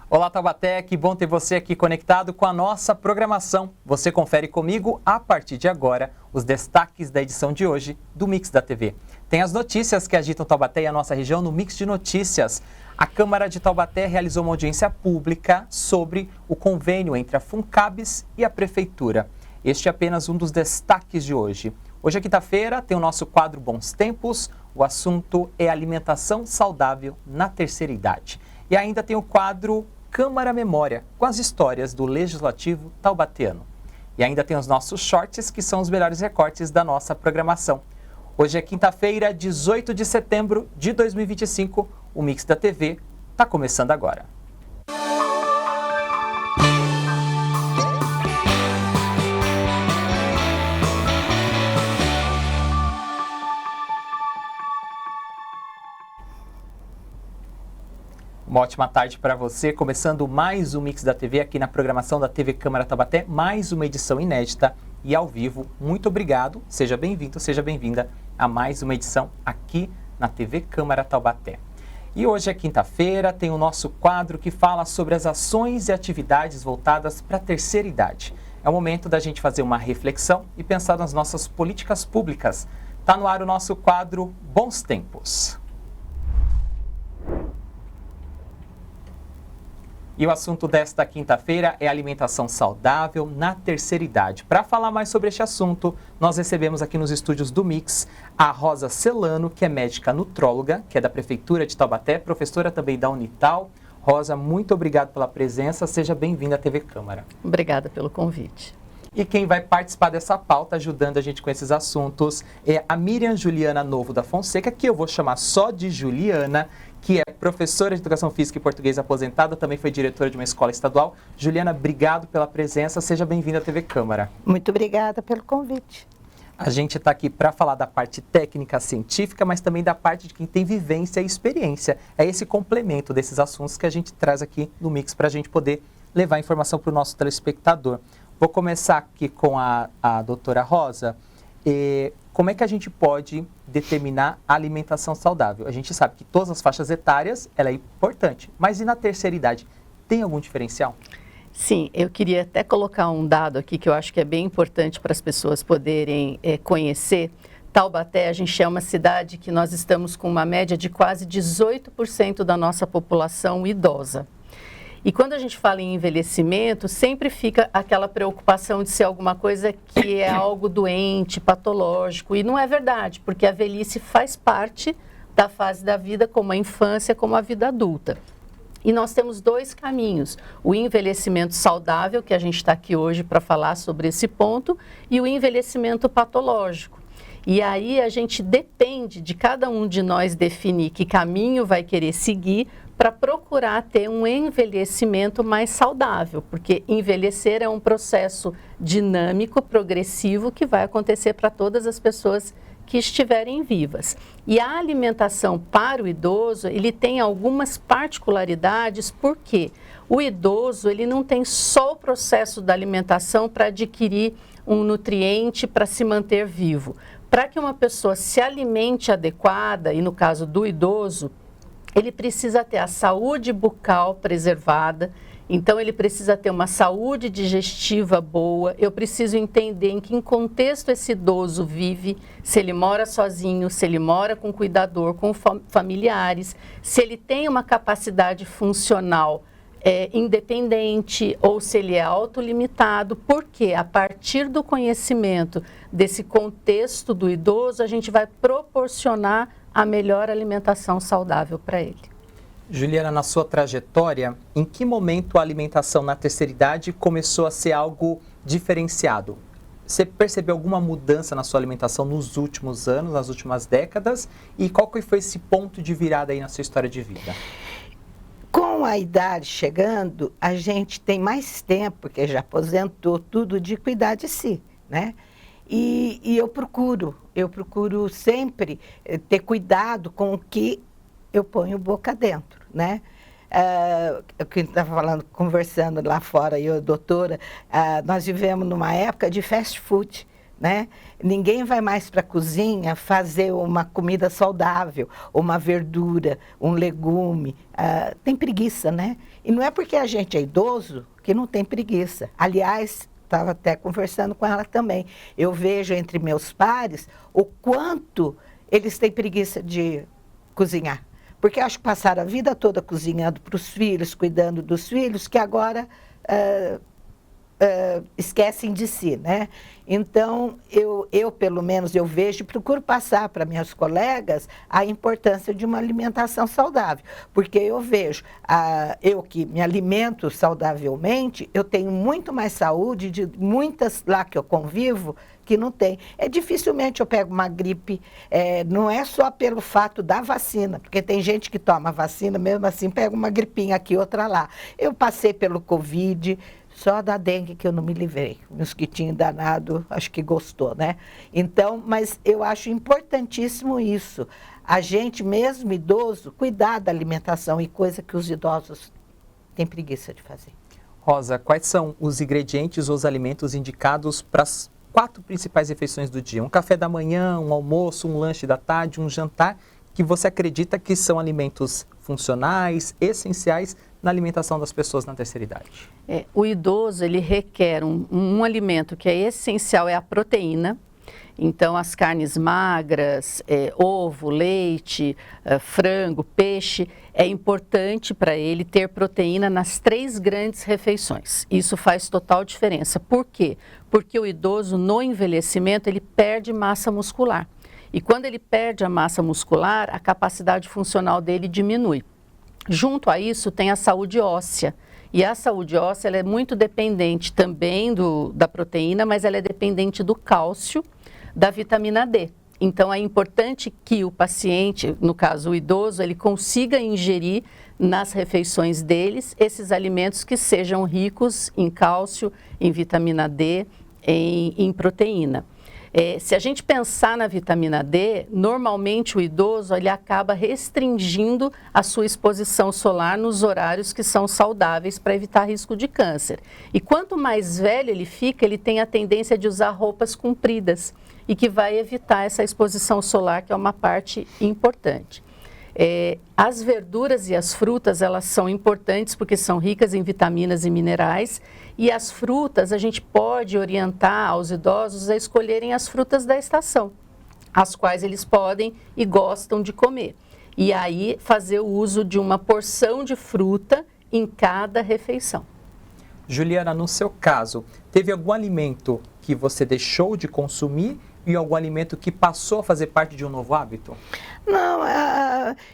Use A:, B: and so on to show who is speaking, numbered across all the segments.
A: Olá, Taubaté, que bom ter você aqui conectado com a nossa programação. Você confere comigo, a partir de agora, os destaques da edição de hoje do Mix da TV. Tem as notícias que agitam Taubaté e a nossa região no Mix de Notícias. A Câmara de Taubaté realizou uma audiência pública sobre o convênio entre a Funcabs e a Prefeitura. Este é apenas um dos destaques de hoje. Hoje é quinta-feira, tem o nosso quadro Bons Tempos. O assunto é alimentação saudável na terceira idade. E ainda tem o quadro Câmara Memória, com as histórias do Legislativo taubateano. E ainda tem os nossos shorts, que são os melhores recortes da nossa programação. Hoje é quinta-feira, 18 de setembro de 2025. O Mix da TV está começando agora. Uma ótima tarde para você, começando mais um Mix da TV aqui na programação da TV Câmara Taubaté, mais uma edição inédita e ao vivo. Muito obrigado, seja bem-vindo, seja bem-vinda a mais uma edição aqui na TV Câmara Taubaté. E hoje é quinta-feira, tem o nosso quadro que fala sobre as ações e atividades voltadas para a terceira idade. É o momento da gente fazer uma reflexão e pensar nas nossas políticas públicas. Está no ar o nosso quadro Bons Tempos. E o assunto desta quinta-feira é alimentação saudável na terceira idade. Para falar mais sobre este assunto, nós recebemos aqui nos estúdios do Mix a Rosa Celano, que é médica nutróloga, que é da Prefeitura de Taubaté, professora também da Unital. Rosa, muito obrigado pela presença, seja bem-vinda à TV Câmara.
B: Obrigada pelo convite.
A: E quem vai participar dessa pauta, ajudando a gente com esses assuntos, é a Miriam Juliana Novo da Fonseca, que eu vou chamar só de Juliana, que é professora de Educação Física e Português aposentada, também foi diretora de uma escola estadual. Juliana, obrigado pela presença, seja bem-vinda à TV Câmara.
C: Muito obrigada pelo convite.
A: A gente está aqui para falar da parte técnica científica, mas também da parte de quem tem vivência e experiência. É esse complemento desses assuntos que a gente traz aqui no Mix para a gente poder levar informação para o nosso telespectador. Vou começar aqui com a doutora Rosa. Como é que a gente pode determinar a alimentação saudável? A gente sabe que todas as faixas etárias, ela é importante, mas e na terceira idade, tem algum diferencial?
B: Sim, eu queria até colocar um dado aqui que eu acho que é bem importante para as pessoas poderem conhecer. Taubaté, a gente é uma cidade que nós estamos com uma média de quase 18% da nossa população idosa. E quando a gente fala em envelhecimento, sempre fica aquela preocupação de ser alguma coisa que é algo doente, patológico. E não é verdade, porque a velhice faz parte da fase da vida, como a infância, como a vida adulta. E nós temos dois caminhos, o envelhecimento saudável, que a gente está aqui hoje para falar sobre esse ponto, e o envelhecimento patológico. E aí a gente depende de cada um de nós definir que caminho vai querer seguir para procurar ter um envelhecimento mais saudável, porque envelhecer é um processo dinâmico, progressivo, que vai acontecer para todas as pessoas que estiverem vivas. E a alimentação para o idoso, ele tem algumas particularidades, porque o idoso, ele não tem só o processo da alimentação para adquirir um nutriente para se manter vivo. Para que uma pessoa se alimente adequada, e no caso do idoso, ele precisa ter a saúde bucal preservada, então ele precisa ter uma saúde digestiva boa, eu preciso entender em que contexto esse idoso vive, se ele mora sozinho, se ele mora com cuidador, com familiares, se ele tem uma capacidade funcional independente ou se ele é autolimitado, porque a partir do conhecimento desse contexto do idoso, a gente vai proporcionar a melhor alimentação saudável para ele.
A: Juliana, na sua trajetória, em que momento a alimentação na terceira idade começou a ser algo diferenciado? Você percebeu alguma mudança na sua alimentação nos últimos anos, nas últimas décadas? E qual que foi esse ponto de virada aí na sua história de vida?
C: Com a idade chegando, a gente tem mais tempo, porque já aposentou tudo, de cuidar de si, né? E eu procuro sempre ter cuidado com o que eu ponho boca dentro, né? Que estava falando, conversando lá fora, eu, doutora, nós vivemos numa época de fast food, né? Ninguém vai mais para a cozinha fazer uma comida saudável, uma verdura, um legume. Tem preguiça, né? E não é porque a gente é idoso que não tem preguiça. Aliás, estava até conversando com ela também. Eu vejo entre meus pares o quanto eles têm preguiça de cozinhar. Porque acho que passaram a vida toda cozinhando para os filhos, cuidando dos filhos, que agora esquecem de si, né? Então, eu pelo menos, eu vejo e procuro passar para minhas colegas a importância de uma alimentação saudável. Porque eu vejo, eu que me alimento saudavelmente, eu tenho muito mais saúde de muitas lá que eu convivo que não tem. Dificilmente eu pego uma gripe, não é só pelo fato da vacina, porque tem gente que toma vacina, mesmo assim pega uma gripinha aqui, outra lá. Eu passei pelo Covid, só da dengue que eu não me livrei. O mosquitinho danado, acho que gostou, né? Então, mas eu acho importantíssimo isso. A gente, mesmo idoso, cuidar da alimentação e coisa que os idosos têm preguiça de fazer.
A: Rosa, quais são os ingredientes ou os alimentos indicados para as 4 principais refeições do dia? Um café da manhã, um almoço, um lanche da tarde, um jantar, que você acredita que são alimentos funcionais, essenciais na alimentação das pessoas na terceira idade?
B: O idoso, ele requer um alimento que é essencial, é a proteína. Então, as carnes magras, ovo, leite, frango, peixe, é importante para ele ter proteína nas 3 grandes refeições. Isso faz total diferença. Por quê? Porque o idoso, no envelhecimento, ele perde massa muscular. E quando ele perde a massa muscular, a capacidade funcional dele diminui. Junto a isso, tem a saúde óssea. E a saúde óssea ela é muito dependente também da proteína, mas ela é dependente do cálcio, da vitamina D. Então, é importante que o paciente, no caso o idoso, ele consiga ingerir nas refeições deles esses alimentos que sejam ricos em cálcio, em vitamina D, em proteína. Se a gente pensar na vitamina D, normalmente o idoso ele acaba restringindo a sua exposição solar nos horários que são saudáveis para evitar risco de câncer. E quanto mais velho ele fica, ele tem a tendência de usar roupas compridas e que vai evitar essa exposição solar, que é uma parte importante. As verduras e as frutas, elas são importantes porque são ricas em vitaminas e minerais, e as frutas a gente pode orientar aos idosos a escolherem as frutas da estação, as quais eles podem e gostam de comer. E aí fazer o uso de uma porção de fruta em cada refeição.
A: Juliana, no seu caso, teve algum alimento que você deixou de consumir e algum alimento que passou a fazer parte de um novo hábito?
C: Não,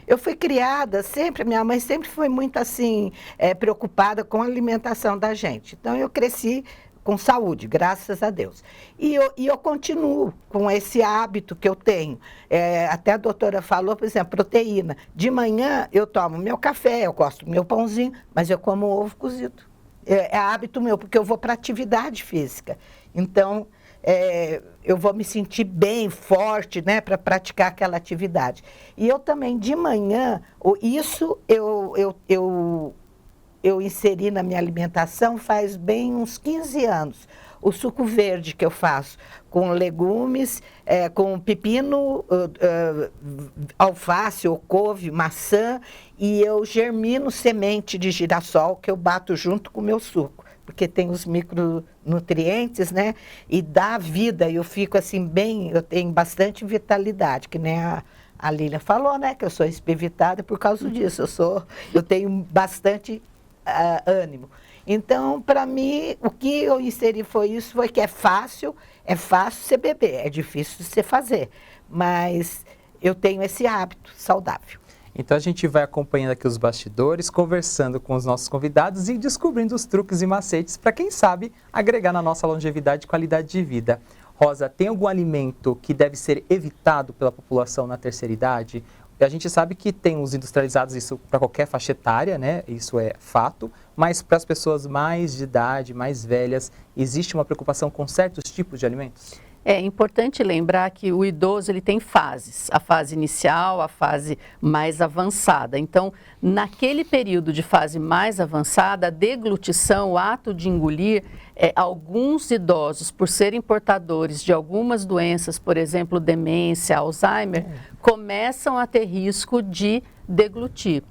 C: eu fui criada sempre, minha mãe sempre foi muito assim, preocupada com a alimentação da gente. Então eu cresci com saúde, graças a Deus. E eu continuo com esse hábito que eu tenho. Até a doutora falou, por exemplo, proteína. De manhã eu tomo meu café, eu gosto do meu pãozinho, mas eu como ovo cozido. É hábito meu, porque eu vou para atividade física. Então, eu vou me sentir bem, forte, né, para praticar aquela atividade. E eu também, de manhã, isso eu inseri na minha alimentação faz bem uns 15 anos. O suco verde que eu faço com legumes, com pepino, alface ou couve, maçã, e eu germino semente de girassol que eu bato junto com o meu suco, porque tem os micronutrientes, né? E dá vida, eu fico assim bem, eu tenho bastante vitalidade, que nem a Lília falou, né? Que eu sou espivitada por causa disso, eu tenho bastante ânimo. Então, para mim, o que eu inseri foi que é fácil você beber, é difícil você fazer, mas eu tenho esse hábito saudável.
A: Então a gente vai acompanhando aqui os bastidores, conversando com os nossos convidados e descobrindo os truques e macetes para, quem sabe, agregar na nossa longevidade e qualidade de vida. Rosa, tem algum alimento que deve ser evitado pela população na terceira idade? A gente sabe que tem os industrializados, isso para qualquer faixa etária, né? Isso é fato, mas para as pessoas mais de idade, mais velhas, existe uma preocupação com certos tipos de alimentos?
B: É importante lembrar que o idoso ele tem fases, a fase inicial, a fase mais avançada. Então, naquele período de fase mais avançada, a deglutição, o ato de engolir, alguns idosos, por serem portadores de algumas doenças, por exemplo, demência, Alzheimer, começam a ter risco de deglutir,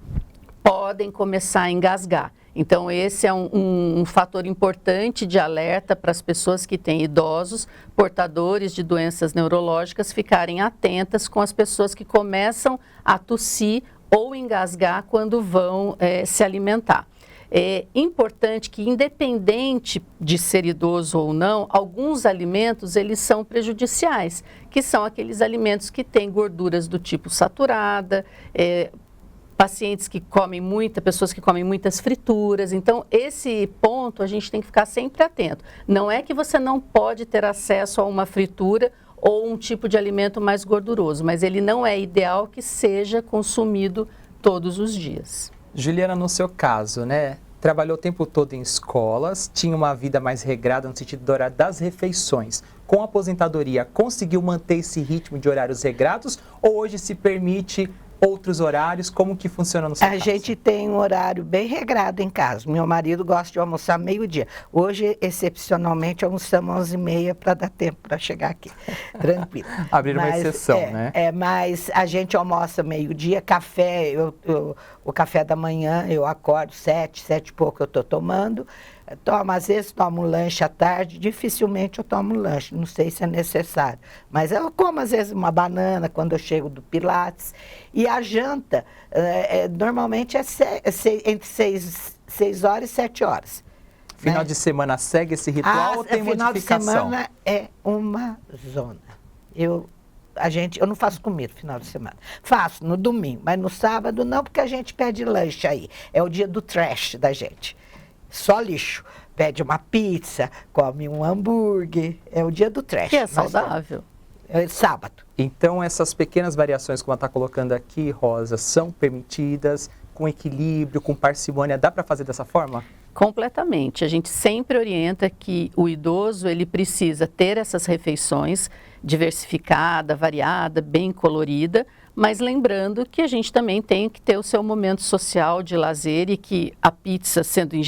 B: podem começar a engasgar. Então, esse é um fator importante de alerta para as pessoas que têm idosos, portadores de doenças neurológicas, ficarem atentas com as pessoas que começam a tossir ou engasgar quando vão se alimentar. É importante que, independente de ser idoso ou não, alguns alimentos eles são prejudiciais, que são aqueles alimentos que têm gorduras do tipo saturada, pacientes que comem pessoas que comem muitas frituras. Então, esse ponto a gente tem que ficar sempre atento. Não é que você não pode ter acesso a uma fritura ou um tipo de alimento mais gorduroso, mas ele não é ideal que seja consumido todos os dias.
A: Juliana, no seu caso, né? Trabalhou o tempo todo em escolas, tinha uma vida mais regrada no sentido do horário das refeições. Com a aposentadoria, conseguiu manter esse ritmo de horários regrados ou hoje se permite outros horários? Como que funciona no seu caso?
C: A gente tem um horário bem regrado em casa. Meu marido gosta de almoçar meio-dia. Hoje, excepcionalmente, almoçamos 11h30 para dar tempo para chegar aqui. Tranquilo.
A: Abrir uma exceção, né?
C: Mas a gente almoça meio-dia, café, o café da manhã eu acordo 7 e pouco eu estou tomando. Às vezes tomo lanche à tarde, dificilmente eu tomo lanche, não sei se é necessário. Mas eu como às vezes uma banana quando eu chego do Pilates. E a janta, normalmente entre 6 horas e 7 horas.
A: Final de semana segue esse ritual ou tem modificação?
C: Final de semana é uma zona. Eu não faço comida no final de semana. Faço no domingo, mas no sábado não, porque a gente pede lanche aí. É o dia do trash da gente. Só lixo. Pede uma pizza, come um hambúrguer. É o dia do trash.
B: Que é saudável.
C: É sábado.
A: Então, essas pequenas variações, como ela está colocando aqui, Rosa, são permitidas, com equilíbrio, com parcimônia. Dá para fazer dessa forma?
B: Completamente. A gente sempre orienta que o idoso ele precisa ter essas refeições diversificada, variada, bem colorida, mas lembrando que a gente também tem que ter o seu momento social de lazer e que a pizza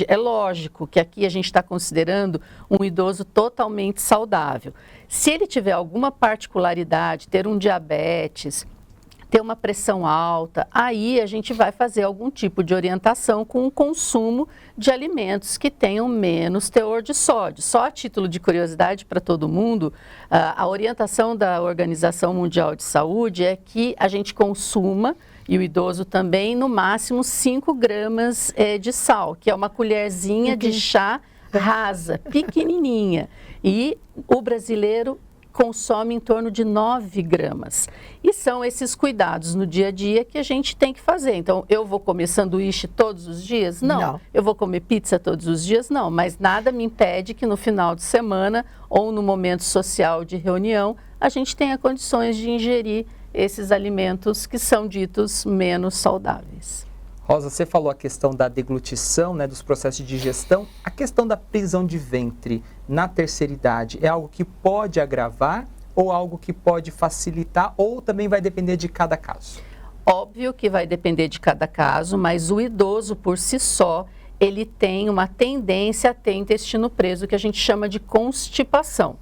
B: é lógico que aqui a gente está considerando um idoso totalmente saudável. Se ele tiver alguma particularidade, ter um diabetes, ter uma pressão alta, aí a gente vai fazer algum tipo de orientação com o consumo de alimentos que tenham menos teor de sódio. Só a título de curiosidade para todo mundo, a orientação da Organização Mundial de Saúde é que a gente consuma, e o idoso também, no máximo 5 gramas de sal, que é uma colherzinha de chá rasa, pequenininha. E o brasileiro consome em torno de 9 gramas. E são esses cuidados no dia a dia que a gente tem que fazer. Então, eu vou comer sanduíche todos os dias? Não. Eu vou comer pizza todos os dias? Não. Mas nada me impede que no final de semana ou no momento social de reunião, a gente tenha condições de ingerir esses alimentos que são ditos menos saudáveis.
A: Rosa, você falou a questão da deglutição, né, dos processos de digestão. A questão da prisão de ventre na terceira idade é algo que pode agravar ou algo que pode facilitar ou também vai depender de cada caso?
B: Óbvio que vai depender de cada caso, mas o idoso por si só, ele tem uma tendência a ter intestino preso, que a gente chama de constipação.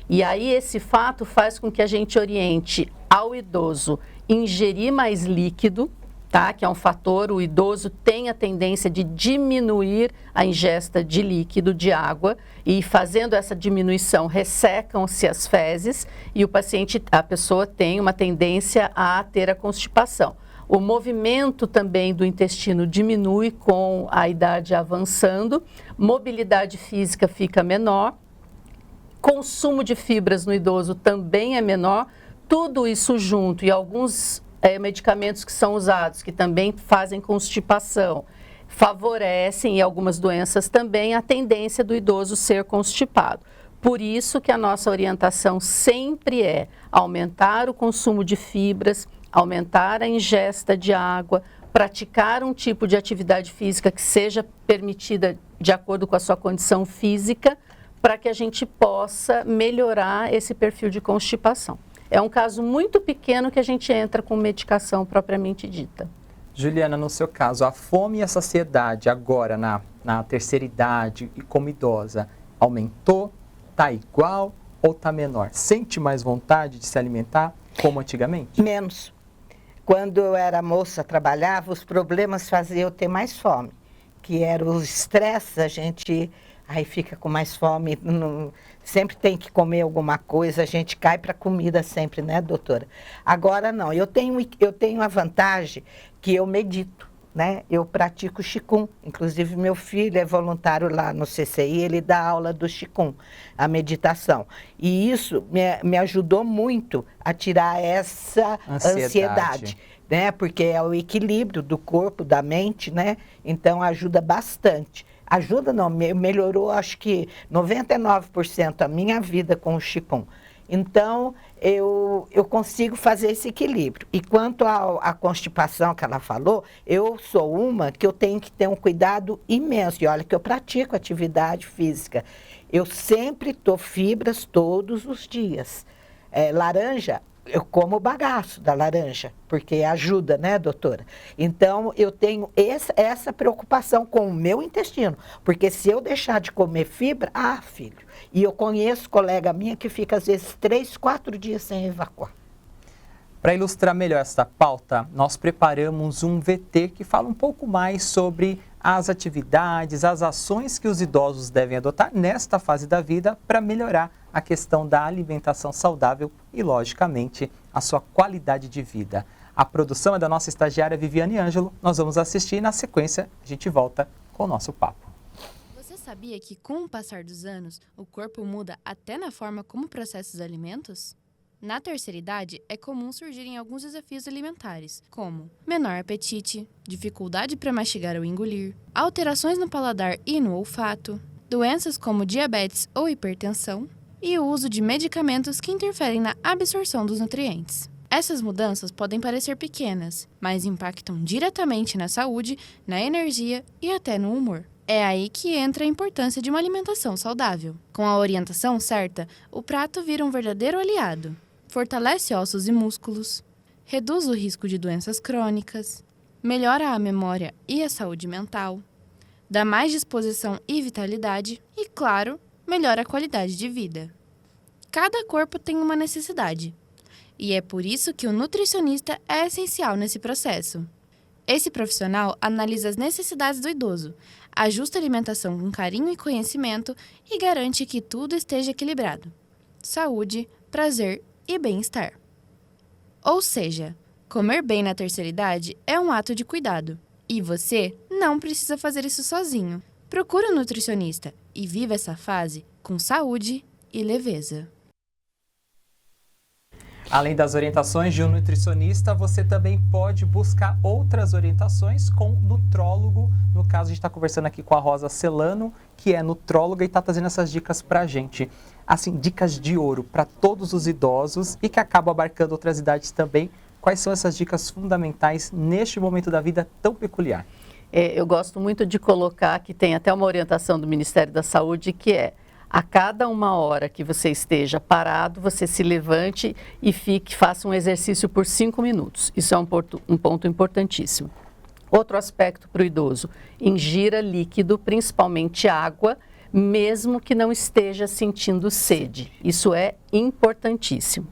B: E aí esse fato faz com que a gente oriente ao idoso ingerir mais líquido, tá? Que é um fator, o idoso tem a tendência de diminuir a ingesta de líquido, de água, e fazendo essa diminuição ressecam-se as fezes e a pessoa tem uma tendência a ter a constipação. O movimento também do intestino diminui com a idade avançando, mobilidade física fica menor, consumo de fibras no idoso também é menor, tudo isso junto e alguns medicamentos que são usados, que também fazem constipação, favorecem, e algumas doenças também, a tendência do idoso ser constipado. Por isso que a nossa orientação sempre é aumentar o consumo de fibras, aumentar a ingesta de água, praticar um tipo de atividade física que seja permitida de acordo com a sua condição física, para que a gente possa melhorar esse perfil de constipação. É um caso muito pequeno que a gente entra com medicação propriamente dita.
A: Juliana, no seu caso, a fome e a saciedade agora na terceira idade e como idosa, aumentou, está igual ou está menor? Sente mais vontade de se alimentar como antigamente?
C: Menos. Quando eu era moça, trabalhava, os problemas faziam eu ter mais fome, que era o estresse, a gente aí fica com mais fome, sempre tem que comer alguma coisa, a gente cai para comida sempre, né, doutora? Agora não, eu tenho a vantagem que eu medito, né? Eu pratico Qigong, inclusive meu filho é voluntário lá no CCI, ele dá aula do Qigong, a meditação. E isso me ajudou muito a tirar essa ansiedade, né? Porque é o equilíbrio do corpo, da mente, né? Então ajuda bastante. Ajuda não, melhorou acho que 99% a minha vida com o Qigong. Então, eu consigo fazer esse equilíbrio. E quanto à constipação que ela falou, eu sou uma que eu tenho que ter um cuidado imenso. E olha que eu pratico atividade física. Eu sempre tomo fibras todos os dias. Laranja, eu como o bagaço da laranja, porque ajuda, né, doutora? Então, eu tenho essa preocupação com o meu intestino, porque se eu deixar de comer fibra, filho, e eu conheço colega minha que fica, às vezes, 3, 4 dias sem evacuar.
A: Para ilustrar melhor essa pauta, nós preparamos um VT que fala um pouco mais sobre as atividades, as ações que os idosos devem adotar nesta fase da vida para melhorar a questão da alimentação saudável e, logicamente, a sua qualidade de vida. A produção é da nossa estagiária Viviane Ângelo. Nós vamos assistir e, na sequência, a gente volta com o nosso papo.
D: Você sabia que, com o passar dos anos, o corpo muda até na forma como processa os alimentos? Na terceira idade, é comum surgirem alguns desafios alimentares, como menor apetite, dificuldade para mastigar ou engolir, alterações no paladar e no olfato, doenças como diabetes ou hipertensão e o uso de medicamentos que interferem na absorção dos nutrientes. Essas mudanças podem parecer pequenas, mas impactam diretamente na saúde, na energia e até no humor. É aí que entra a importância de uma alimentação saudável. Com a orientação certa, o prato vira um verdadeiro aliado. Fortalece ossos e músculos, reduz o risco de doenças crônicas, melhora a memória e a saúde mental, dá mais disposição e vitalidade e, claro, melhora a qualidade de vida. Cada corpo tem uma necessidade, e é por isso que o nutricionista é essencial nesse processo. Esse profissional analisa as necessidades do idoso, ajusta a alimentação com carinho e conhecimento e garante que tudo esteja equilibrado. Saúde, prazer e bem-estar. Ou seja, comer bem na terceira idade é um ato de cuidado. E você não precisa fazer isso sozinho. Procure um nutricionista e viva essa fase com saúde e leveza.
A: Além das orientações de um nutricionista, você também pode buscar outras orientações com nutrólogo. No caso, a gente está conversando aqui com a Rosa Celano, que é nutróloga e está trazendo essas dicas para a gente. Assim, dicas de ouro para todos os idosos e que acabam abarcando outras idades também. Quais são essas dicas fundamentais neste momento da vida tão peculiar?
B: Eu gosto muito de colocar que tem até uma orientação do Ministério da Saúde que é: a cada 1 hora que você esteja parado, você se levante e faça um exercício por 5 minutos. Isso é um ponto importantíssimo. Outro aspecto para o idoso: ingira líquido, principalmente água, mesmo que não esteja sentindo sede. Isso é importantíssimo.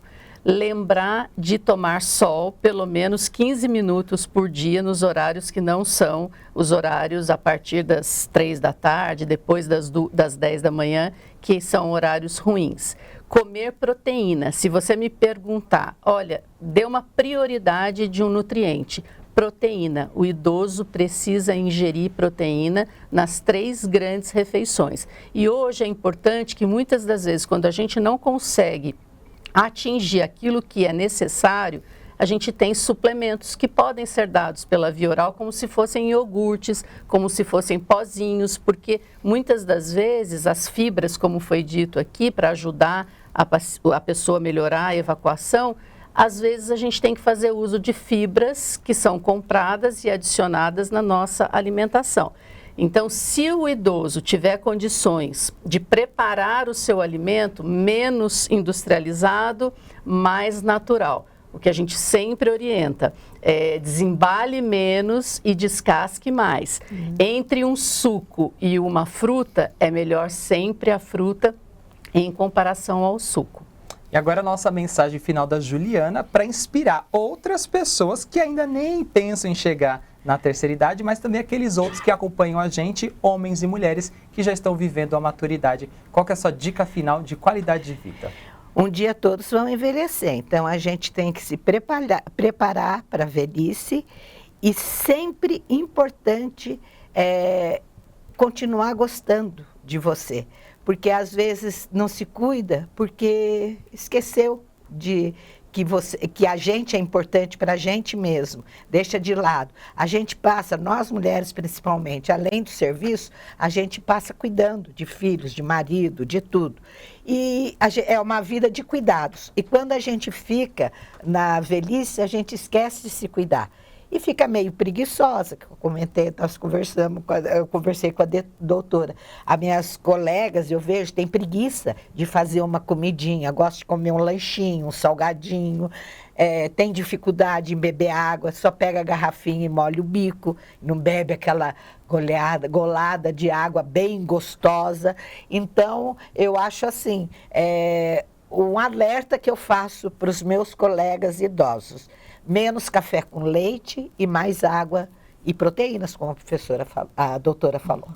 B: Lembrar de tomar sol pelo menos 15 minutos por dia nos horários que não são os horários a partir das 3 da tarde, depois das 10 da manhã, que são horários ruins. Comer proteína. Se você me perguntar, olha, dê uma prioridade de um nutriente. Proteína. O idoso precisa ingerir proteína nas 3 grandes refeições. E hoje é importante que muitas das vezes, quando a gente não consegue atingir aquilo que é necessário, a gente tem suplementos que podem ser dados pela via oral, como se fossem iogurtes, como se fossem pozinhos, porque muitas das vezes as fibras, como foi dito aqui, para ajudar a pessoa a melhorar a evacuação, às vezes a gente tem que fazer uso de fibras que são compradas e adicionadas na nossa alimentação. Então, se o idoso tiver condições de preparar o seu alimento menos industrializado, mais natural, o que a gente sempre orienta é desembale menos e descasque mais. Entre um suco e uma fruta, é melhor sempre a fruta em comparação ao suco.
A: E agora a nossa mensagem final da Juliana para inspirar outras pessoas que ainda nem pensam em chegar na terceira idade, mas também aqueles outros que acompanham a gente, homens e mulheres que já estão vivendo a maturidade. Qual que é a sua dica final de qualidade de vida?
C: Um dia todos vão envelhecer, então a gente tem que se preparar para a velhice e sempre importante continuar gostando de você. Porque às vezes não se cuida porque esqueceu de que a gente é importante para a gente mesmo, deixa de lado. A gente passa, nós mulheres principalmente, além do serviço, a gente passa cuidando de filhos, de marido, de tudo. E é uma vida de cuidados. E quando a gente fica na velhice, a gente esquece de se cuidar. E fica meio preguiçosa, que eu comentei, eu conversei com a doutora. As minhas colegas, eu vejo, têm preguiça de fazer uma comidinha, gosta de comer um lanchinho, um salgadinho, tem dificuldade em beber água, só pega a garrafinha e molha o bico, não bebe aquela golada de água bem gostosa. Então, eu acho assim, um alerta que eu faço para os meus colegas idosos. Menos café com leite e mais água e proteínas, como a doutora falou.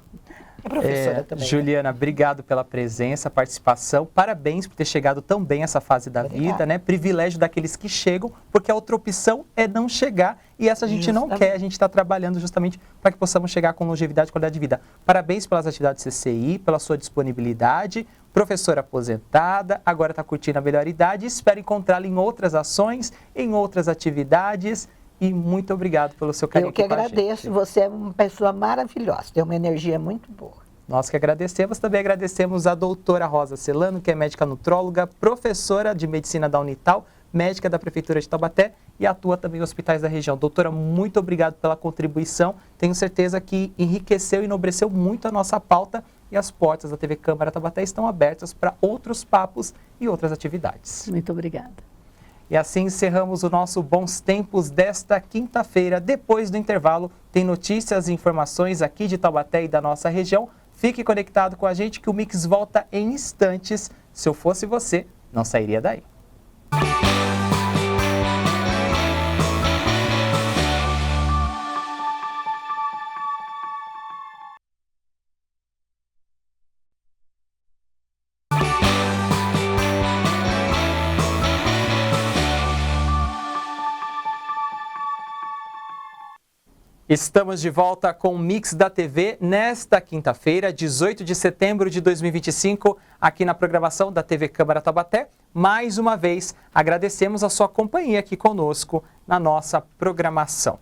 C: A professora também.
A: Juliana, obrigado pela presença, participação. Parabéns por ter chegado tão bem essa fase da vida, né? Privilégio daqueles que chegam, porque a outra opção é não chegar e essa a gente não quer. A gente está trabalhando justamente para que possamos chegar com longevidade e qualidade de vida. Parabéns pelas atividades CCI, pela sua disponibilidade. Professora aposentada, agora está curtindo a melhor idade. Espero encontrá-la em outras ações, em outras atividades. E muito obrigado pelo seu carinho.
C: Eu que agradeço, você é uma pessoa maravilhosa, tem uma energia muito boa.
A: Nós que agradecemos, também agradecemos a doutora Rosa Celano, que é médica nutróloga, professora de medicina da Unital, médica da Prefeitura de Taubaté e atua também em hospitais da região. Doutora, muito obrigado pela contribuição, tenho certeza que enriqueceu e enobreceu muito a nossa pauta e as portas da TV Câmara Taubaté estão abertas para outros papos e outras atividades.
B: Muito obrigada.
A: E assim encerramos o nosso Bons Tempos desta quinta-feira. Depois do intervalo, tem notícias e informações aqui de Taubaté e da nossa região. Fique conectado com a gente que o Mix volta em instantes. Se eu fosse você, não sairia daí. Estamos de volta com o Mix da TV nesta quinta-feira, 18 de setembro de 2025, aqui na programação da TV Câmara Taubaté. Mais uma vez, agradecemos a sua companhia aqui conosco na nossa programação.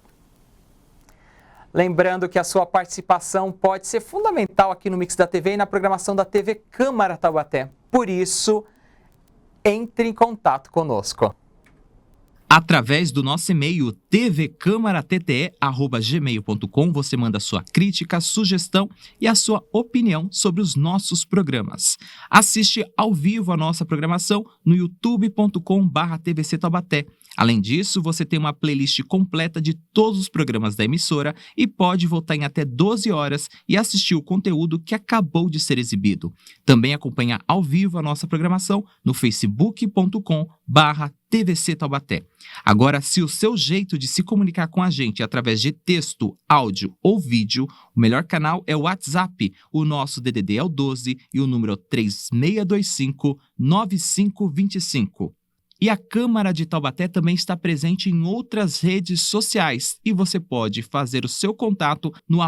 A: Lembrando que a sua participação pode ser fundamental aqui no Mix da TV e na programação da TV Câmara Taubaté. Por isso, entre em contato conosco.
E: Através do nosso e-mail tvcamaratte@gmail.com você manda sua crítica, sugestão e a sua opinião sobre os nossos programas. Assiste ao vivo a nossa programação no youtube.com/tvc Taubaté. Além disso, você tem uma playlist completa de todos os programas da emissora e pode voltar em até 12 horas e assistir o conteúdo que acabou de ser exibido. Também acompanha ao vivo a nossa programação no facebook.com/tvc Taubaté. Agora, se o seu jeito de se comunicar com a gente é através de texto, áudio ou vídeo, o melhor canal é o WhatsApp. O nosso DDD é o 12 e o número é 3625-9525. E a Câmara de Taubaté também está presente em outras redes sociais e você pode fazer o seu contato no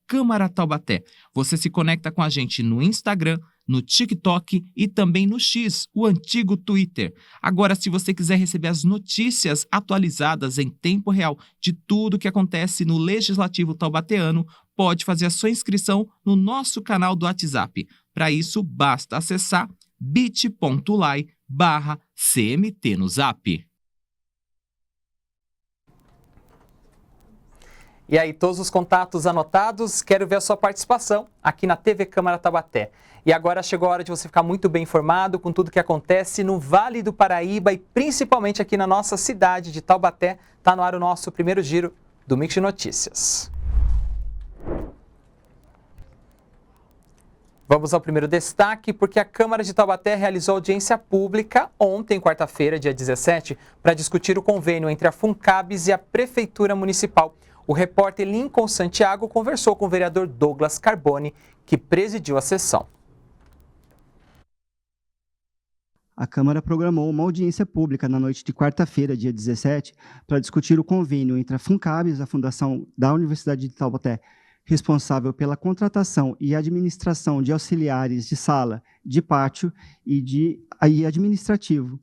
E: @Câmara Taubaté. Você se conecta com a gente no Instagram, no TikTok e também no X, o antigo Twitter. Agora, se você quiser receber as notícias atualizadas em tempo real de tudo que acontece no Legislativo taubateano, pode fazer a sua inscrição no nosso canal do WhatsApp. Para isso, basta acessar bit.ly/CMT no Zap.
A: E aí, todos os contatos anotados, quero ver a sua participação aqui na TV Câmara Taubaté. E agora chegou a hora de você ficar muito bem informado com tudo que acontece no Vale do Paraíba e principalmente aqui na nossa cidade de Taubaté. Está no ar o nosso primeiro giro do Mix de Notícias. Vamos ao primeiro destaque, porque a Câmara de Taubaté realizou audiência pública ontem, quarta-feira, dia 17, para discutir o convênio entre a FUNCABS e a Prefeitura Municipal. O repórter Lincoln Santiago conversou com o vereador Douglas Carboni, que presidiu a sessão.
F: A Câmara programou uma audiência pública na noite de quarta-feira, dia 17, para discutir o convênio entre a FUNCABS, a Fundação da Universidade de Taubaté, responsável pela contratação e administração de auxiliares de sala, de pátio e administrativo.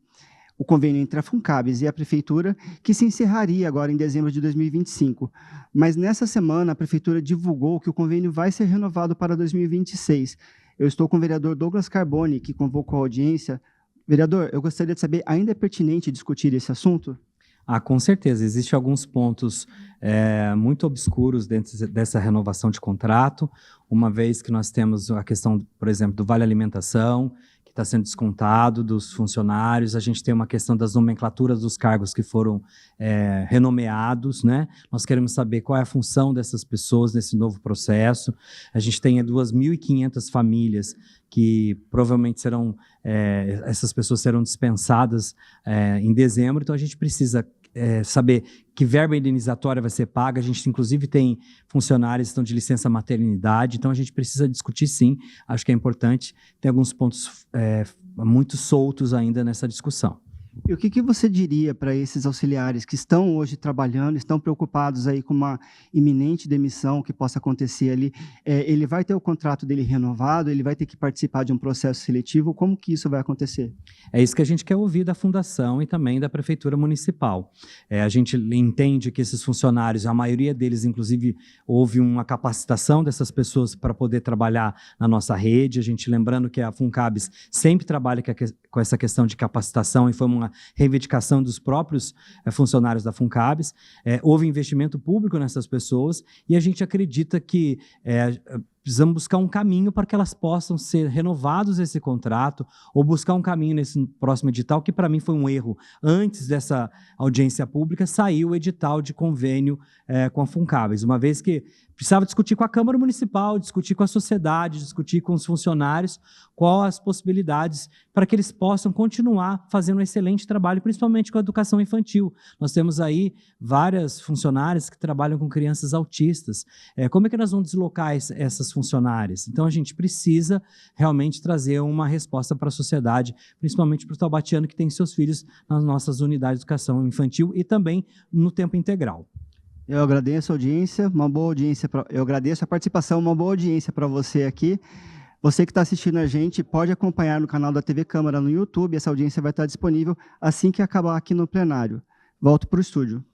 F: O convênio entre a FUNCABS e a Prefeitura, que se encerraria agora em dezembro de 2025. Mas nessa semana, a Prefeitura divulgou que o convênio vai ser renovado para 2026. Eu estou com o vereador Douglas Carboni, que convocou a audiência. Vereador, eu gostaria de saber, ainda é pertinente discutir esse assunto?
G: Com certeza. Existem alguns pontos muito obscuros dentro dessa renovação de contrato, uma vez que nós temos a questão, por exemplo, do Vale Alimentação, que está sendo descontado dos funcionários, a gente tem uma questão das nomenclaturas dos cargos que foram renomeados, né? Nós queremos saber qual é a função dessas pessoas nesse novo processo. A gente tem 2.500 famílias que provavelmente essas pessoas serão dispensadas em dezembro, então a gente precisa saber que verba indenizatória vai ser paga. A gente, inclusive, tem funcionários que estão de licença maternidade, então a gente precisa discutir, sim, acho que é importante. Tem alguns pontos muito soltos ainda nessa discussão.
F: E o que você diria para esses auxiliares que estão hoje trabalhando, estão preocupados aí com uma iminente demissão que possa acontecer ali? Ele vai ter o contrato dele renovado? Ele vai ter que participar de um processo seletivo? Como que isso vai acontecer?
G: É isso que a gente quer ouvir da Fundação e também da Prefeitura Municipal. A gente entende que esses funcionários, a maioria deles, inclusive, houve uma capacitação dessas pessoas para poder trabalhar na nossa rede. A gente lembrando que a FUNCABS sempre trabalha com essa questão de capacitação e foi uma reivindicação dos próprios funcionários da FUNCABS. Houve investimento público nessas pessoas e a gente acredita que precisamos buscar um caminho para que elas possam ser renovados esse contrato ou buscar um caminho nesse próximo edital, que para mim foi um erro. Antes dessa audiência pública, saiu o edital de convênio com a FUNCABS, uma vez que precisava discutir com a Câmara Municipal, discutir com a sociedade, discutir com os funcionários quais as possibilidades para que eles possam continuar fazendo um excelente trabalho, principalmente com a educação infantil. Nós temos aí várias funcionárias que trabalham com crianças autistas. Como é que nós vamos deslocar essas funcionárias? Então, a gente precisa realmente trazer uma resposta para a sociedade, principalmente para o taubatiano que tem seus filhos nas nossas unidades de educação infantil e também no tempo integral.
F: Eu agradeço a audiência, eu agradeço a participação, uma boa audiência para você aqui. Você que está assistindo a gente pode acompanhar no canal da TV Câmara no YouTube, essa audiência vai estar disponível assim que acabar aqui no plenário. Volto para o estúdio.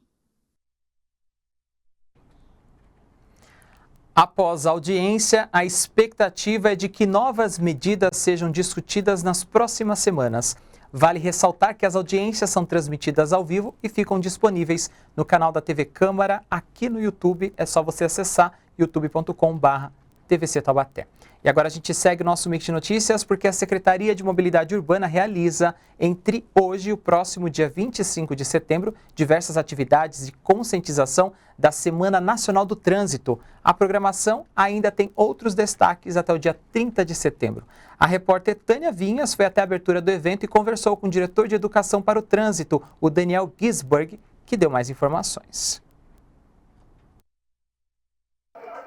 A: Após a audiência, a expectativa é de que novas medidas sejam discutidas nas próximas semanas. Vale ressaltar que as audiências são transmitidas ao vivo e ficam disponíveis no canal da TV Câmara aqui no YouTube. É só você acessar youtube.com/TVC Taubaté. E agora a gente segue o nosso Mix de Notícias porque a Secretaria de Mobilidade Urbana realiza, entre hoje e o próximo dia 25 de setembro, diversas atividades de conscientização da Semana Nacional do Trânsito. A programação ainda tem outros destaques até o dia 30 de setembro. A repórter Tânia Vinhas foi até a abertura do evento e conversou com o diretor de Educação para o Trânsito, o Daniel Gisberg, que deu mais informações.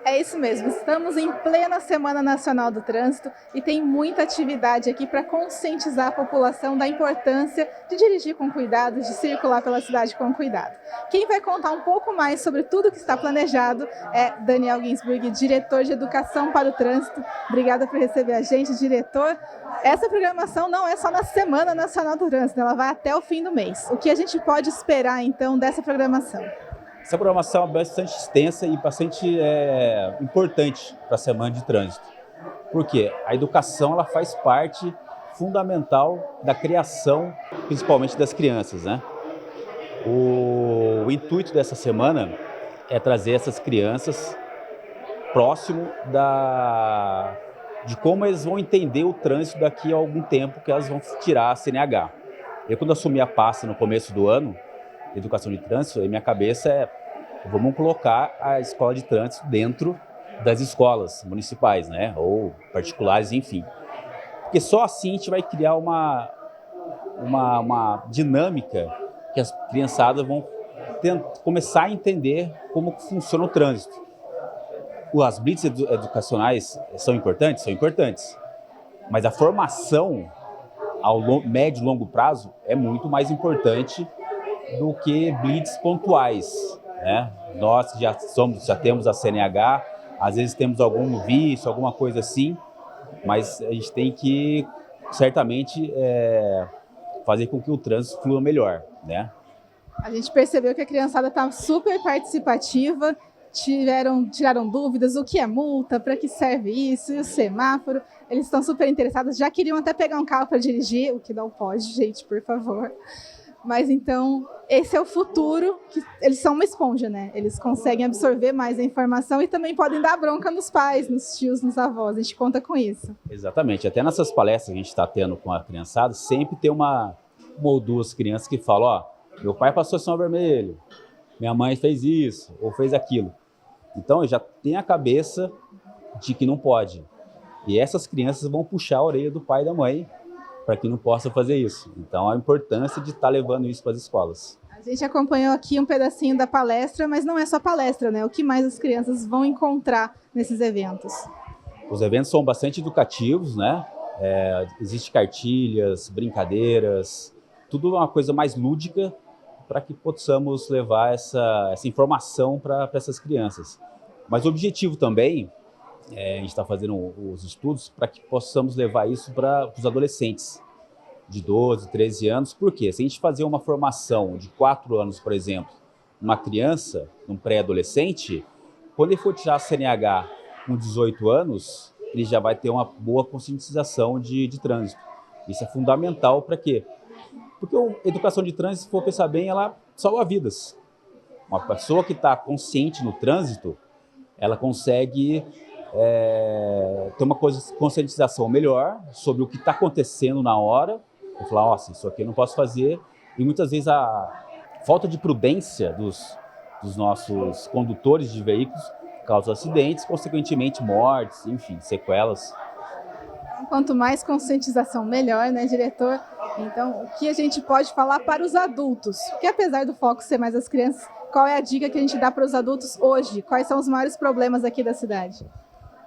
H: É isso mesmo, estamos em plena Semana Nacional do Trânsito e tem muita atividade aqui para conscientizar a população da importância de dirigir com cuidado, de circular pela cidade com cuidado. Quem vai contar um pouco mais sobre tudo que está planejado é Daniel Gisberg, diretor de Educação para o Trânsito. Obrigada por receber a gente, diretor. Essa programação não é só na Semana Nacional do Trânsito, ela vai até o fim do mês. O que a gente pode esperar, então, dessa programação?
I: Essa programação é bastante extensa e bastante importante para a Semana de Trânsito. Por quê? A educação ela faz parte fundamental da criação, principalmente das crianças, né? O intuito dessa semana é trazer essas crianças próximo de como eles vão entender o trânsito daqui a algum tempo que elas vão tirar a CNH. Eu, quando assumi a pasta no começo do ano, Educação de Trânsito, a minha cabeça vamos colocar a escola de trânsito dentro das escolas municipais, né? Ou particulares, enfim. Porque só assim a gente vai criar uma dinâmica que as criançadas vão começar a entender como funciona o trânsito. As blitz educacionais são importantes? São importantes. Mas a formação ao médio e longo prazo é muito mais importante do que blitz pontuais, né? Nós já temos a CNH, às vezes temos algum vício, alguma coisa assim, mas a gente tem que, certamente, fazer com que o trânsito flua melhor, né?
H: A gente percebeu que a criançada está super participativa, tiraram dúvidas, o que é multa, para que serve isso, e o semáforo. Eles estão super interessados, já queriam até pegar um carro para dirigir, o que não pode, gente, por favor. Mas então, esse é o futuro, que eles são uma esponja, né? Eles conseguem absorver mais a informação e também podem dar bronca nos pais, nos tios, nos avós. A gente conta com isso.
I: Exatamente. Até nessas palestras que a gente está tendo com a criançada, sempre tem uma ou duas crianças que falam, ó, meu pai passou sinal vermelho, minha mãe fez isso ou fez aquilo. Então, já tem a cabeça de que não pode. E essas crianças vão puxar a orelha do pai e da mãe para que não possa fazer isso. Então, a importância de estar levando isso para as escolas.
H: A gente acompanhou aqui um pedacinho da palestra, mas não é só palestra, né? O que mais as crianças vão encontrar nesses eventos?
I: Os eventos são bastante educativos, né? Existem cartilhas, brincadeiras, tudo uma coisa mais lúdica para que possamos levar essa informação para essas crianças. Mas o objetivo também, a gente está fazendo os estudos para que possamos levar isso para os adolescentes de 12, 13 anos. Por quê? Se a gente fazer uma formação de 4 anos, por exemplo, uma criança, um pré-adolescente, quando ele for tirar a CNH com 18 anos, ele já vai ter uma boa conscientização de trânsito. Isso é fundamental para quê? Porque a educação de trânsito, se for pensar bem, ela salva vidas. Uma pessoa que está consciente no trânsito, ela consegue ter uma conscientização melhor sobre o que está acontecendo na hora. E falar, nossa, isso aqui eu não posso fazer. E muitas vezes a falta de prudência dos nossos condutores de veículos causa acidentes, consequentemente mortes, enfim, sequelas.
H: Quanto mais conscientização, melhor, né, diretor? Então, o que a gente pode falar para os adultos? Porque apesar do foco ser mais as crianças, qual é a dica que a gente dá para os adultos hoje? Quais são os maiores problemas aqui da cidade?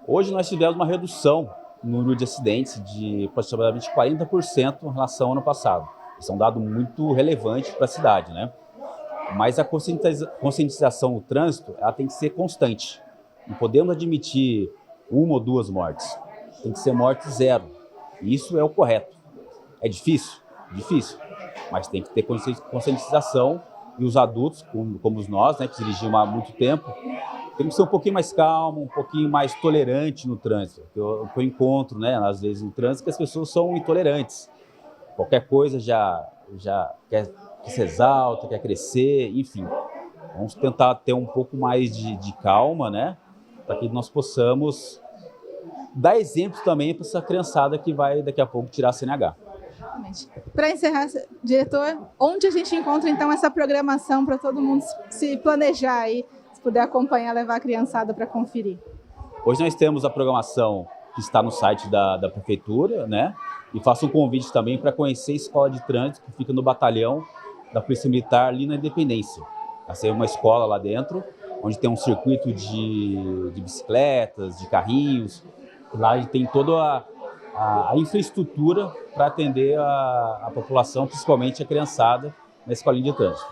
I: Hoje nós tivemos uma redução no número de acidentes de aproximadamente 40% em relação ao ano passado. Isso é um dado muito relevante para a cidade, né? Mas a conscientização no trânsito, ela tem que ser constante. Não podemos admitir 1 ou 2 mortes. Tem que ser morte zero. E isso é o correto. É difícil? Difícil. Mas tem que ter conscientização. E os adultos, como nós, né, que dirigimos há muito tempo, tem que ser um pouquinho mais calmo, um pouquinho mais tolerante no trânsito. O que eu encontro, né, às vezes no trânsito, que as pessoas são intolerantes. Qualquer coisa já quer que se exalta, quer crescer, enfim. Vamos tentar ter um pouco mais de calma, né, para que nós possamos dar exemplo também para essa criançada que vai daqui a pouco tirar a CNH.
H: Para encerrar, diretor, onde a gente encontra então essa programação para todo mundo se planejar aí, se puder acompanhar, levar a criançada para conferir?
I: Hoje nós temos a programação que está no site da prefeitura, né? E faço um convite também para conhecer a escola de trânsito que fica no batalhão da Polícia Militar ali na Independência. Vai ser uma escola lá dentro, onde tem um circuito de bicicletas, de carrinhos. Lá tem toda a infraestrutura para atender a população, principalmente a criançada, na escolinha de trânsito.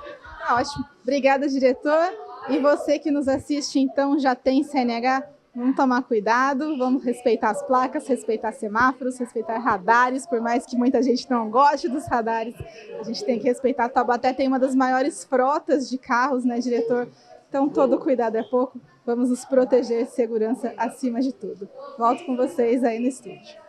H: Ótimo. Obrigada, diretor. E você que nos assiste, então, já tem CNH? Vamos tomar cuidado, vamos respeitar as placas, respeitar semáforos, respeitar radares, por mais que muita gente não goste dos radares, a gente tem que respeitar. Taubaté tem uma das maiores frotas de carros, né, diretor? Então, todo cuidado é pouco. Vamos nos proteger, segurança acima de tudo. Volto com vocês aí no estúdio.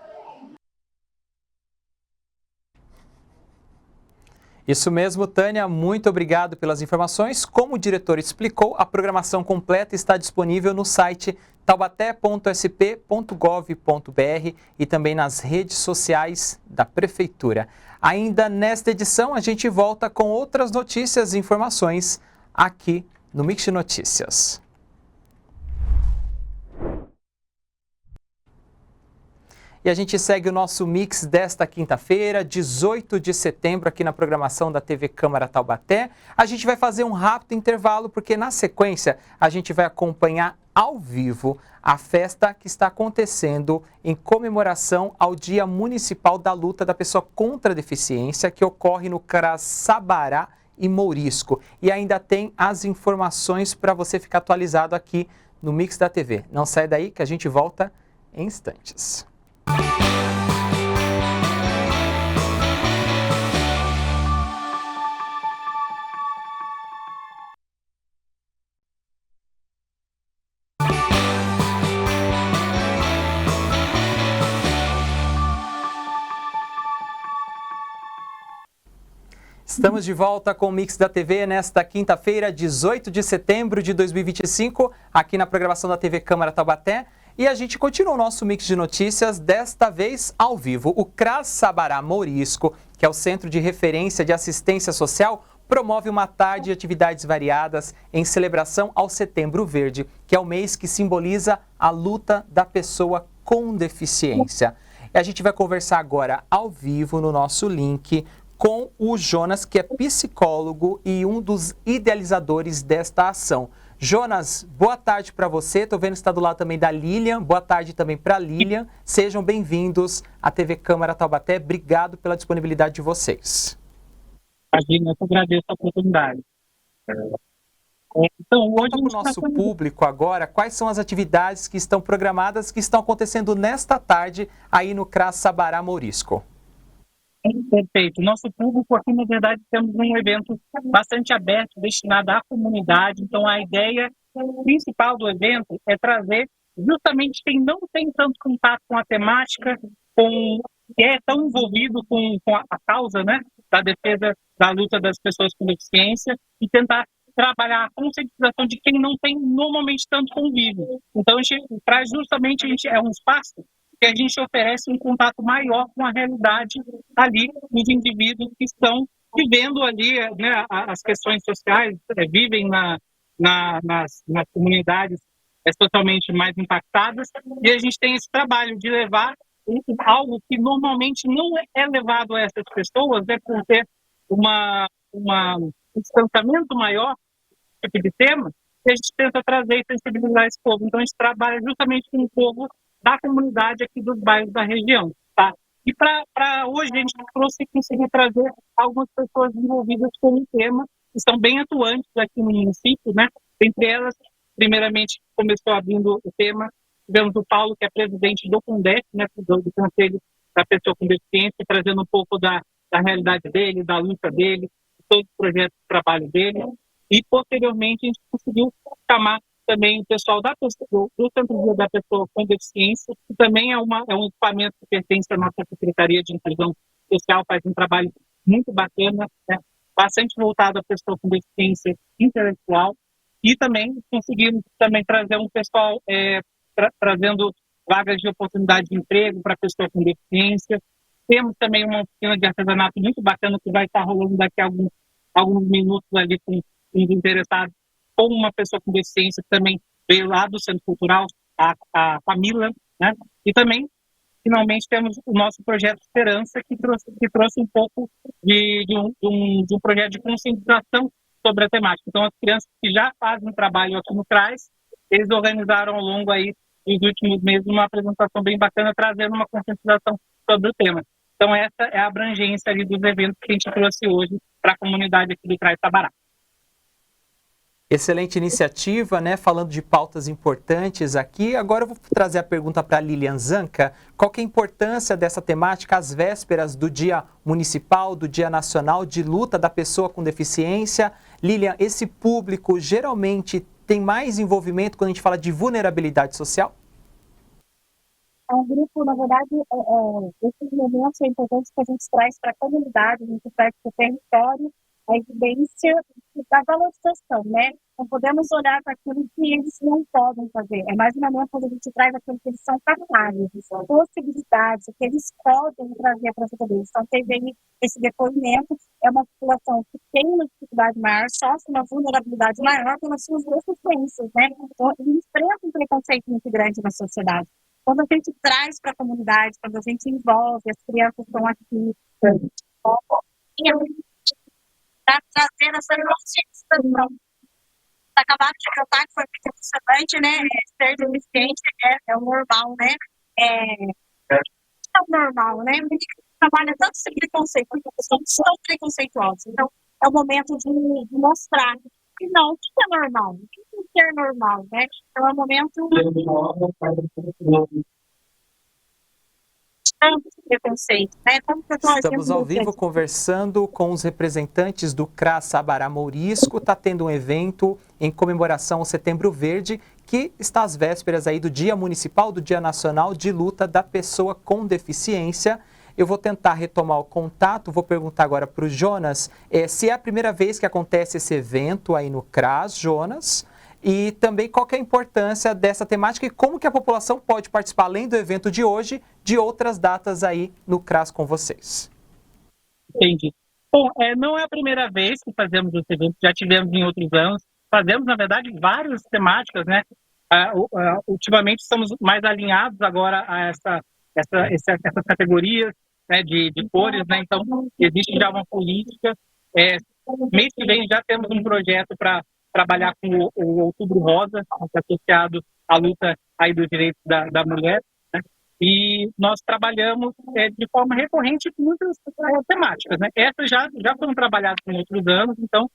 A: Isso mesmo, Tânia, muito obrigado pelas informações. Como o diretor explicou, a programação completa está disponível no site taubaté.sp.gov.br e também nas redes sociais da Prefeitura. Ainda nesta edição, a gente volta com outras notícias e informações aqui no Mix de Notícias. E a gente segue o nosso Mix desta quinta-feira, 18 de setembro, aqui na programação da TV Câmara Taubaté. A gente vai fazer um rápido intervalo, porque na sequência a gente vai acompanhar ao vivo a festa que está acontecendo em comemoração ao Dia Municipal da Luta da Pessoa contra a Deficiência, que ocorre no CRAS Sabará e Mourisco. E ainda tem as informações para você ficar atualizado aqui no Mix da TV. Não sai daí que a gente volta em instantes. Estamos de volta com o Mix da TV nesta quinta-feira, 18 de setembro de 2025, aqui na programação da TV Câmara Taubaté. E a gente continua o nosso Mix de Notícias, desta vez ao vivo. O CRAS Sabará Mourisco, que é o Centro de Referência de Assistência Social, promove uma tarde de atividades variadas em celebração ao Setembro Verde, que é o mês que simboliza a luta da pessoa com deficiência. E a gente vai conversar agora ao vivo no nosso link com o Jonas, que é psicólogo e um dos idealizadores desta ação. Jonas, boa tarde para você. Estou vendo que está do lado também da Lilian. Boa tarde também para a Lilian. Sejam bem-vindos à TV Câmara Taubaté. Obrigado pela disponibilidade de vocês.
J: Imagina, eu agradeço a oportunidade. Então, hoje
A: para o nosso público agora, quais são as atividades que estão programadas, que estão acontecendo nesta tarde aí no CRAS Sabará Mourisco?
J: Perfeito. Nosso público aqui, na verdade, temos um evento bastante aberto, destinado à comunidade. Então, a ideia principal do evento é trazer justamente quem não tem tanto contato com a temática, que é tão envolvido com a causa, né, da defesa da luta das pessoas com deficiência, e tentar trabalhar a conscientização de quem não tem normalmente tanto convívio. Então, a gente traz justamente, é um espaço que a gente oferece um contato maior com a realidade ali dos indivíduos que estão vivendo ali, né, as questões sociais, vivem nas comunidades totalmente mais impactadas, e a gente tem esse trabalho de levar algo que normalmente não é levado a essas pessoas, por ter um distanciamento maior tipo de tema, e a gente tenta trazer e sensibilizar esse povo. Então a gente trabalha justamente com o povo da comunidade aqui dos bairros da região, tá? E para hoje a gente conseguiu trazer algumas pessoas envolvidas com o tema, que são bem atuantes aqui no município, né? Entre elas, primeiramente, começou abrindo o tema, tivemos o Paulo, que é presidente do CONDEC, né, do Conselho da Pessoa com Deficiência, trazendo um pouco da realidade dele, da luta dele, de todos os projetos de trabalho dele. E, posteriormente, a gente conseguiu chamar também o pessoal do Centro da Pessoa com Deficiência, que também é um equipamento que pertence à nossa Secretaria de Inclusão Social, faz um trabalho muito bacana, né, bastante voltado à pessoa com deficiência intelectual, e também conseguimos também trazer um pessoal trazendo vagas de oportunidade de emprego para pessoa com deficiência. Temos também uma oficina de artesanato muito bacana que vai estar rolando daqui a alguns minutos ali com os interessados, com uma pessoa com deficiência que também veio lá do Centro Cultural, a Camila, né? E também, finalmente, temos o nosso projeto Esperança, que trouxe um pouco de um projeto de conscientização sobre a temática. Então, as crianças que já fazem trabalho aqui no CRAS, eles organizaram ao longo aí dos últimos meses uma apresentação bem bacana, trazendo uma conscientização sobre o tema. Então, essa é a abrangência ali dos eventos que a gente trouxe hoje para a comunidade aqui do CRAS Sabará.
A: Excelente iniciativa, né? Falando de pautas importantes aqui. Agora eu vou trazer a pergunta para a Lilian Zanca. Qual que é a importância dessa temática às vésperas do Dia Municipal, do Dia Nacional de Luta da Pessoa com Deficiência? Lilian, esse público geralmente tem mais envolvimento quando a gente fala de vulnerabilidade social?
J: um grupo, na verdade, esses momentos são importantes que a gente traz para a comunidade, a gente traz para o território a evidência da valorização, né? Não podemos olhar para aquilo que eles não podem fazer. É mais uma vez quando a gente traz aquilo que eles são capazes, possibilidades, que eles podem trazer para a vida deles. Então, teve aí esse depoimento, é uma população que tem uma dificuldade maior, sofre uma vulnerabilidade maior pelas suas deficiências, né? Então, eles enfrentam um preconceito muito grande na sociedade. Quando a gente traz para a comunidade, quando a gente envolve, as crianças estão aqui, para trazer essa conscientização. Acabaram de cantar, que foi muito emocionante, né? Ser deficiente é o normal, né? É o normal, né? A gente trabalha tanto esse preconceito, porque somos tão preconceituosos. Então, é o momento de mostrar que não, o que é normal? O que é normal, né? Então, é o momento preconceito, né?
A: Estamos ao vivo conversando com os representantes do CRAS Sabará Mourisco. Está tendo um evento em comemoração ao Setembro Verde, que está às vésperas aí do Dia Municipal, do Dia Nacional de Luta da Pessoa com Deficiência. Eu vou tentar retomar o contato, vou perguntar agora para o Jonas se é a primeira vez que acontece esse evento aí no CRAS, Jonas. E também qual que é a importância dessa temática e como que a população pode participar, além do evento de hoje, de outras datas aí no CRAS com vocês.
J: Entendi. Bom, não é a primeira vez que fazemos esse evento, já tivemos em outros anos. Fazemos, na verdade, várias temáticas, né? Ultimamente estamos mais alinhados agora a essas categorias, né, de cores, né? Então, existe já uma política. Mês que vem já temos um projeto para trabalhar com o Outubro Rosa, associado à luta aí dos direitos da mulher, né? E nós trabalhamos de forma recorrente com muitas temáticas, né? Essas já foram trabalhadas em outros anos, então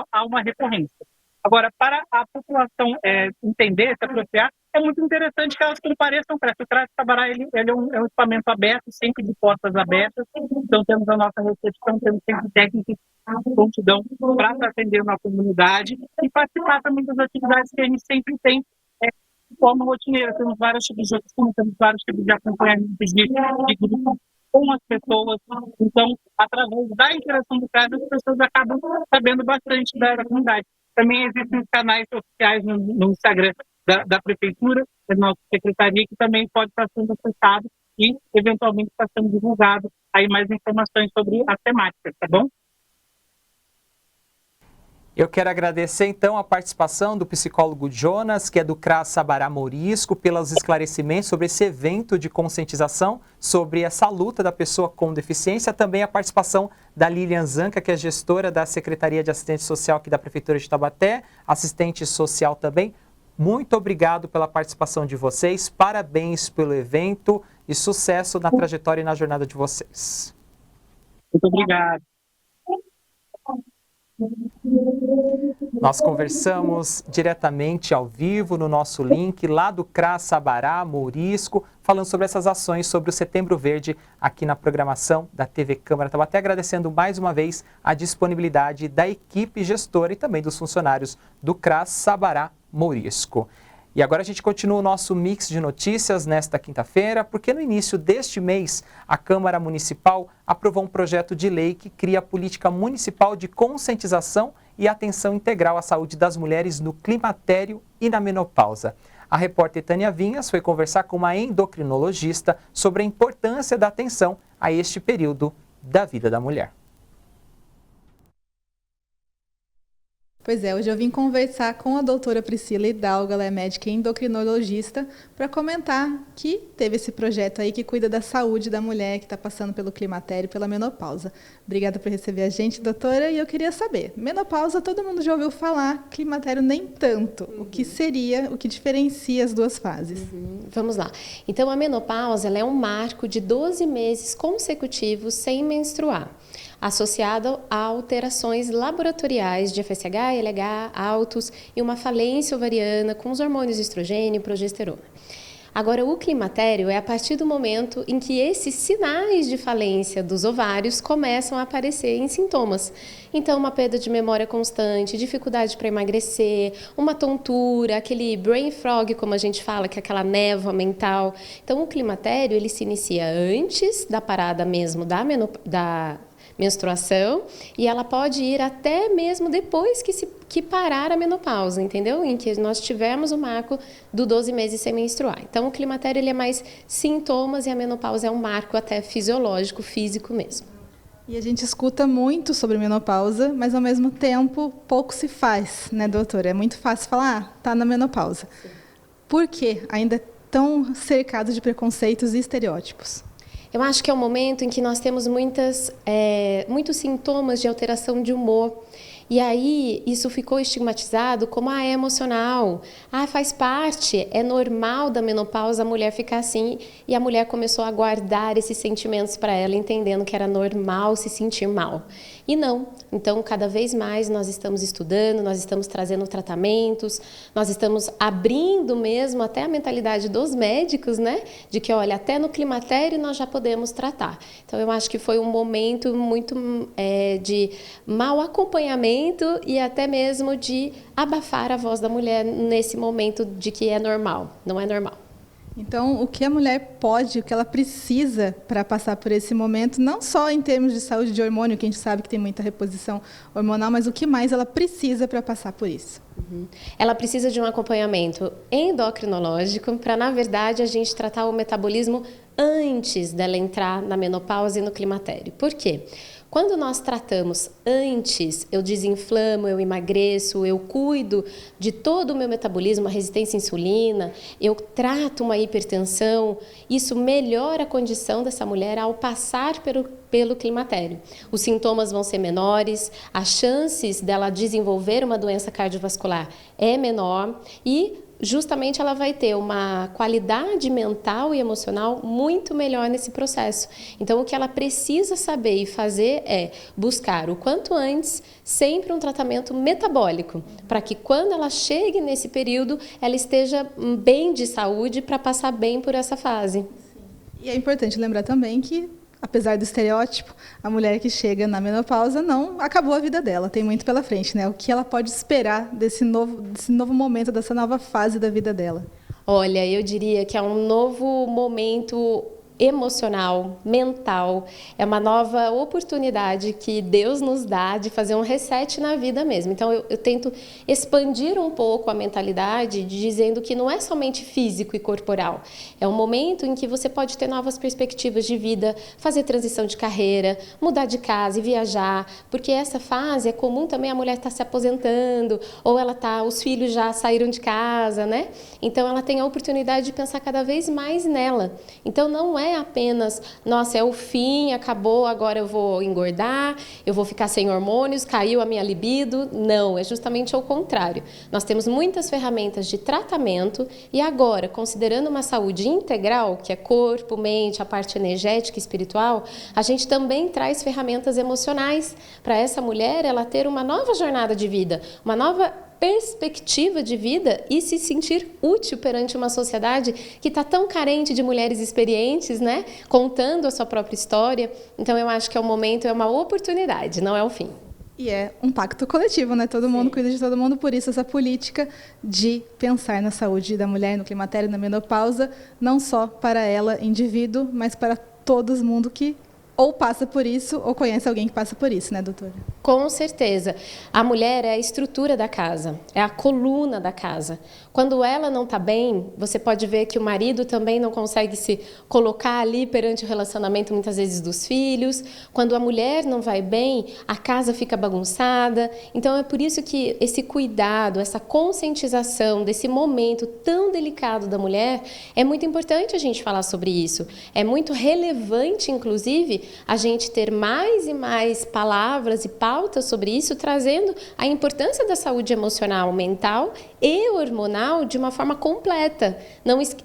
J: há uma recorrência. Agora, para a população entender, se apropriar, é muito interessante que elas compareçam para o CRAS Sabará. Ele é um equipamento aberto, sempre de portas abertas. Então, temos a nossa recepção, temos sempre técnicos de prontidão para atender uma comunidade e participar também das atividades que a gente sempre tem de forma rotineira. Temos vários tipos de oficina, temos vários tipos de acompanhamento de grupo com as pessoas. Então, através da interação do CRAS, as pessoas acabam sabendo bastante da comunidade. Também existem canais oficiais no Instagram da Prefeitura, da nossa Secretaria, que também pode estar sendo acessado e, eventualmente, está sendo divulgado aí mais informações sobre a temática, tá bom?
A: Eu quero agradecer, então, a participação do psicólogo Jonas, que é do CRAS Sabará Mourisco, pelos esclarecimentos sobre esse evento de conscientização sobre essa luta da pessoa com deficiência. Também a participação da Lilian Zanca, que é gestora da Secretaria de Assistência Social aqui da Prefeitura de Taubaté, assistente social também. Muito obrigado pela participação de vocês, parabéns pelo evento e sucesso na trajetória e na jornada de vocês.
J: Muito obrigado.
A: Nós conversamos diretamente ao vivo no nosso link lá do CRAS Sabará Mourisco, falando sobre essas ações sobre o Setembro Verde aqui na programação da TV Câmara Taubaté, agradecendo mais uma vez a disponibilidade da equipe gestora e também dos funcionários do CRAS Sabará Mourisco. E agora a gente continua o nosso mix de notícias nesta quinta-feira, porque no início deste mês, a Câmara Municipal aprovou um projeto de lei que cria a política municipal de conscientização e atenção integral à saúde das mulheres no climatério e na menopausa. A repórter Tânia Vinhas foi conversar com uma endocrinologista sobre a importância da atenção a este período da vida da mulher.
H: Pois é, hoje eu vim conversar com a doutora Priscila Hidalgo, ela é médica e endocrinologista, para comentar que teve esse projeto aí que cuida da saúde da mulher que está passando pelo climatério e pela menopausa. Obrigada por receber a gente, doutora, e eu queria saber, menopausa todo mundo já ouviu falar, climatério nem tanto. O que seria, o que diferencia as duas fases?
K: Vamos lá. Então, a menopausa ela é um marco de 12 meses consecutivos sem menstruar, associado a alterações laboratoriais de FSH, LH altos e uma falência ovariana com os hormônios estrogênio e progesterona. Agora, o climatério é a partir do momento em que esses sinais de falência dos ovários começam a aparecer em sintomas. Então, uma perda de memória constante, dificuldade para emagrecer, uma tontura, aquele brain fog, como a gente fala, que é aquela névoa mental. Então, o climatério, ele se inicia antes da parada mesmo da menstruação, e ela pode ir até mesmo depois que parar a menopausa, entendeu? Em que nós tivemos o marco do 12 meses sem menstruar. Então, o climatério ele é mais sintomas e a menopausa é um marco até fisiológico, físico mesmo.
H: E a gente escuta muito sobre menopausa, mas ao mesmo tempo pouco se faz, né, doutora? É muito fácil falar, tá na menopausa. Sim. Por que ainda é tão cercado de preconceitos e estereótipos?
K: Eu acho que é um momento em que nós temos muitos sintomas de alteração de humor. E aí, isso ficou estigmatizado como é emocional. Faz parte, é normal da menopausa a mulher ficar assim. E a mulher começou a guardar esses sentimentos para ela, entendendo que era normal se sentir mal. E não. Então, cada vez mais nós estamos estudando, nós estamos trazendo tratamentos, nós estamos abrindo mesmo até a mentalidade dos médicos, né? De que, olha, até no climatério nós já podemos tratar. Então, eu acho que foi um momento muito de mau acompanhamento e até mesmo de abafar a voz da mulher nesse momento de que é normal, não é normal.
H: Então, o que a mulher pode, o que ela precisa para passar por esse momento, não só em termos de saúde de hormônio, que a gente sabe que tem muita reposição hormonal, mas o que mais ela precisa para passar por isso?
K: Ela precisa de um acompanhamento endocrinológico para, na verdade, a gente tratar o metabolismo antes dela entrar na menopausa e no climatério. Por quê? Quando nós tratamos antes, eu desinflamo, eu emagreço, eu cuido de todo o meu metabolismo, a resistência à insulina, eu trato uma hipertensão, isso melhora a condição dessa mulher ao passar pelo climatério. Os sintomas vão ser menores, as chances dela desenvolver uma doença cardiovascular é menor e justamente ela vai ter uma qualidade mental e emocional muito melhor nesse processo. Então, o que ela precisa saber e fazer é buscar o quanto antes sempre um tratamento metabólico, para que quando ela chegue nesse período, ela esteja bem de saúde para passar bem por essa fase.
H: E é importante lembrar também que, apesar do estereótipo, a mulher que chega na menopausa não acabou a vida dela, tem muito pela frente, né? O que ela pode esperar desse novo momento, dessa nova fase da vida dela?
K: Olha, eu diria que é um novo momento emocional, mental, é uma nova oportunidade que Deus nos dá de fazer um reset na vida mesmo. Então, eu tento expandir um pouco a mentalidade, dizendo que não é somente físico e corporal. É um momento em que você pode ter novas perspectivas de vida, fazer transição de carreira, mudar de casa e viajar, porque essa fase é comum também a mulher estar se aposentando, ou os filhos já saíram de casa, né? Então, ela tem a oportunidade de pensar cada vez mais nela. Então, não é apenas, nossa, é o fim, acabou, agora eu vou engordar, eu vou ficar sem hormônios, caiu a minha libido. Não, é justamente ao contrário. Nós temos muitas ferramentas de tratamento e agora, considerando uma saúde integral, que é corpo, mente, a parte energética e espiritual, a gente também traz ferramentas emocionais para essa mulher ela ter uma nova jornada de vida, uma nova perspectiva de vida e se sentir útil perante uma sociedade que está tão carente de mulheres experientes, né? Contando a sua própria história. Então, eu acho que é um momento, é uma oportunidade, não é o fim.
H: E é um pacto coletivo, né? Todo mundo cuida de todo mundo, por isso essa política de pensar na saúde da mulher, no climatério, na menopausa, não só para ela, indivíduo, mas para todo mundo que ou passa por isso, ou conhece alguém que passa por isso, né, doutora?
K: Com certeza. A mulher é a estrutura da casa, é a coluna da casa. Quando ela não está bem, você pode ver que o marido também não consegue se colocar ali perante o relacionamento, muitas vezes, dos filhos. Quando a mulher não vai bem, a casa fica bagunçada. Então, é por isso que esse cuidado, essa conscientização desse momento tão delicado da mulher, é muito importante a gente falar sobre isso. É muito relevante, inclusive, a gente ter mais e mais palavras e pautas pauta sobre isso, trazendo a importância da saúde emocional, mental e hormonal de uma forma completa,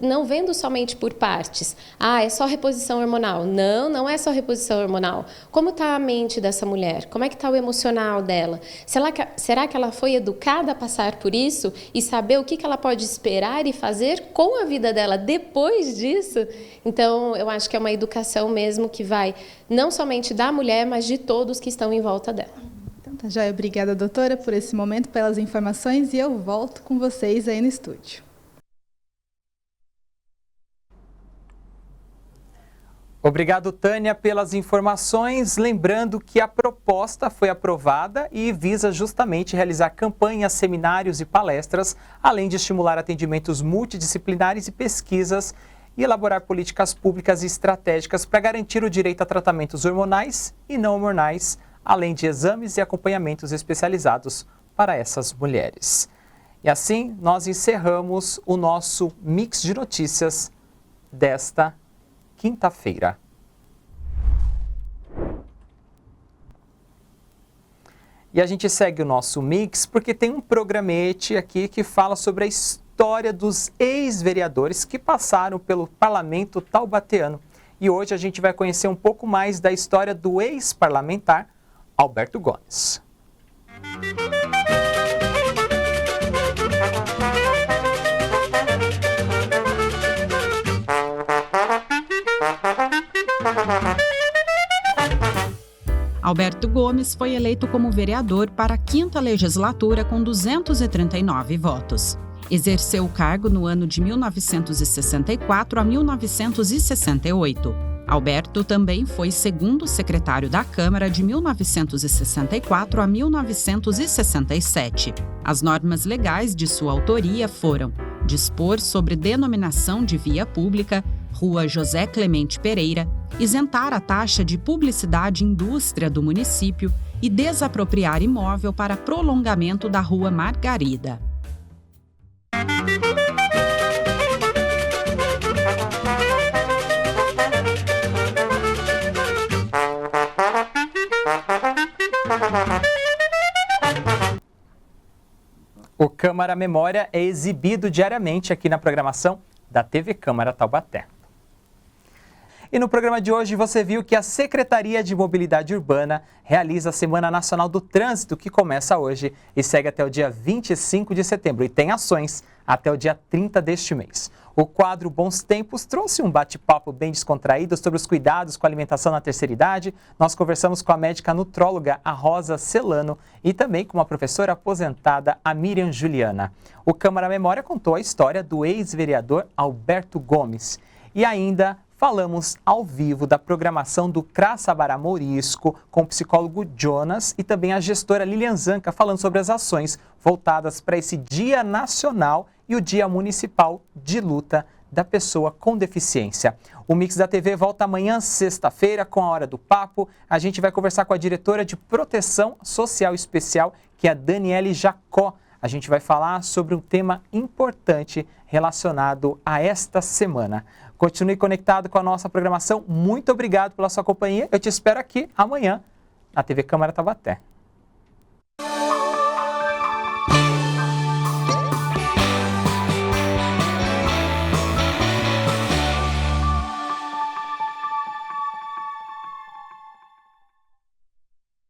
K: não vendo somente por partes. É só reposição hormonal. Não é só reposição hormonal. Como está a mente dessa mulher? Como é que está o emocional dela? Será que ela foi educada a passar por isso e saber o que ela pode esperar e fazer com a vida dela depois disso? Então, eu acho que é uma educação mesmo que vai não somente da mulher, mas de todos que estão em volta dela.
H: Então, tá joia. Obrigada, doutora, por esse momento, pelas informações, e eu volto com vocês aí no estúdio.
A: Obrigado, Tânia, pelas informações. Lembrando que a proposta foi aprovada e visa justamente realizar campanhas, seminários e palestras, além de estimular atendimentos multidisciplinares e pesquisas e elaborar políticas públicas e estratégicas para garantir o direito a tratamentos hormonais e não hormonais, além de exames e acompanhamentos especializados para essas mulheres. E assim, nós encerramos o nosso Mix de Notícias desta quinta-feira. E a gente segue o nosso Mix porque tem um programete aqui que fala sobre a história dos ex-vereadores que passaram pelo parlamento taubateano. E hoje a gente vai conhecer um pouco mais da história do ex-parlamentar Alberto Gomes.
L: Alberto Gomes foi eleito como vereador para a 5ª legislatura com 239 votos. Exerceu o cargo no ano de 1964 a 1968. Alberto também foi segundo secretário da Câmara de 1964 a 1967. As normas legais de sua autoria foram dispor sobre denominação de via pública, Rua José Clemente Pereira, isentar a taxa de publicidade e indústria do município e desapropriar imóvel para prolongamento da Rua Margarida.
A: O Câmara Memória é exibido diariamente aqui na programação da TV Câmara Taubaté. E no programa de hoje você viu que a Secretaria de Mobilidade Urbana realiza a Semana Nacional do Trânsito, que começa hoje e segue até o dia 25 de setembro e tem ações até o dia 30 deste mês. O quadro Bons Tempos trouxe um bate-papo bem descontraído sobre os cuidados com a alimentação na terceira idade. Nós conversamos com a médica nutróloga, a Rosa Celano, e também com a professora aposentada, a Miriam Juliana. O Câmara Memória contou a história do ex-vereador Alberto Gomes. E ainda falamos ao vivo da programação do CRA Sabará Mourisco com o psicólogo Jonas e também a gestora Lilian Zanca falando sobre as ações voltadas para esse Dia Nacional e o Dia Municipal de Luta da Pessoa com Deficiência. O Mix da TV volta amanhã, sexta-feira, com a Hora do Papo. A gente vai conversar com a diretora de Proteção Social Especial, que é a Daniele Jacó. A gente vai falar sobre um tema importante relacionado a esta semana. Continue conectado com a nossa programação. Muito obrigado pela sua companhia. Eu te espero aqui amanhã na TV Câmara Taubaté.